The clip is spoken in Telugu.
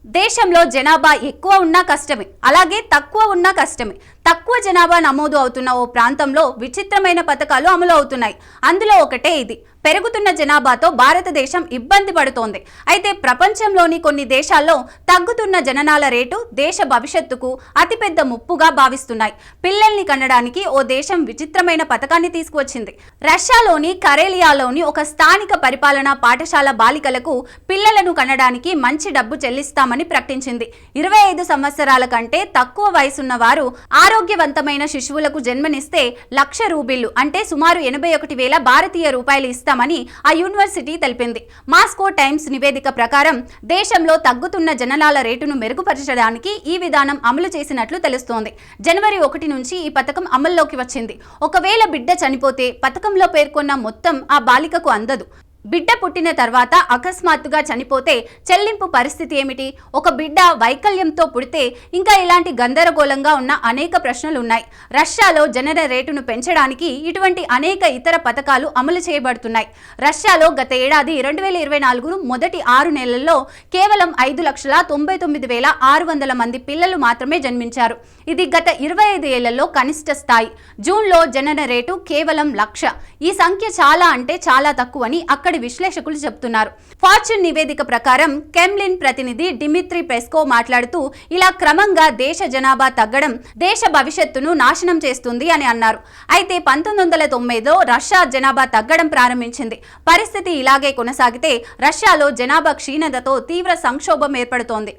దేశంలో జనాభా ఎక్కువ ఉన్నా కష్టమే, అలాగే తక్కువ ఉన్నా కష్టమే. తక్కువ జనాభా నమోదు అవుతున్న ఓ ప్రాంతంలో విచిత్రమైన పథకాలు అమలు అవుతున్నాయి. అందులో ఒకటే ఇది. పెరుగుతున్న జనాభాతో భారతదేశం ఇబ్బంది పడుతోంది. అయితే ప్రపంచంలోని కొన్ని దేశాల్లో తగ్గుతున్న జననాల రేటు దేశ భవిష్యత్తుకు అతిపెద్ద ముప్పుగా భావిస్తున్నాయి. పిల్లల్ని కనడానికి ఓ దేశం విచిత్రమైన పథకాన్ని తీసుకువచ్చింది. రష్యాలోని కరేలియాలోని ఒక స్థానిక పరిపాలనా పాఠశాల బాలికలకు పిల్లలను కనడానికి మంచి డబ్బు చెల్లిస్తామని ప్రకటించింది. 25 సంవత్సరాల కంటే తక్కువ వయసున్న వారు ఆరోగ్యవంతమైన శిశువులకు జన్మనిస్తే 1,00,000 రూబీలు అంటే సుమారు 81,000 భారతీయ రూపాయలు ఇస్తామని ఆ యూనివర్సిటీ తెలిపింది. మాస్కో టైమ్స్ నివేదిక ప్రకారం దేశంలో తగ్గుతున్న జననాల రేటును మెరుగుపరచడానికి ఈ విధానం అమలు చేసినట్లు తెలుస్తోంది. జనవరి 1 నుంచి ఈ పథకం అమల్లోకి వచ్చింది. ఒకవేళ బిడ్డ చనిపోతే పథకంలో పేర్కొన్న మొత్తం ఆ బాలికకు అందదు. బిడ్డ పుట్టిన తర్వాత అకస్మాత్తుగా చనిపోతే చెల్లింపు పరిస్థితి ఏమిటి? ఒక బిడ్డ వైకల్యంతో పుడితే ఇంకా ఇలాంటి గందరగోళంగా ఉన్న అనేక ప్రశ్నలు ఉన్నాయి. రష్యాలో జనన రేటును పెంచడానికి ఇటువంటి అనేక ఇతర పథకాలు అమలు చేయబడుతున్నాయి. రష్యాలో గత ఏడాది 2024 మొదటి 6 నెలల్లో కేవలం 5,99,600 మంది పిల్లలు మాత్రమే జన్మించారు. ఇది గత 25 ఏళ్లలో కనిష్ట స్థాయి. జూన్లో జనన రేటు కేవలం 1,00,000. ఈ సంఖ్య చాలా అంటే చాలా తక్కువని అక్కడి విశ్లేషకులు చెబుతున్నారు. ఫార్చ్యూన్ నివేదిక ప్రకారం కెమ్లిన్ ప్రతినిధి డిమిత్రీ పెస్కో మాట్లాడుతూ ఇలా క్రమంగా దేశ జనాభా తగ్గడం దేశ భవిష్యత్తును నాశనం చేస్తుంది అని అన్నారు. అయితే 1990లో రష్యా జనాభా తగ్గడం ప్రారంభించింది. పరిస్థితి ఇలాగే కొనసాగితే రష్యాలో జనాభా క్షీణతతో తీవ్ర సంక్షోభం ఏర్పడుతోంది.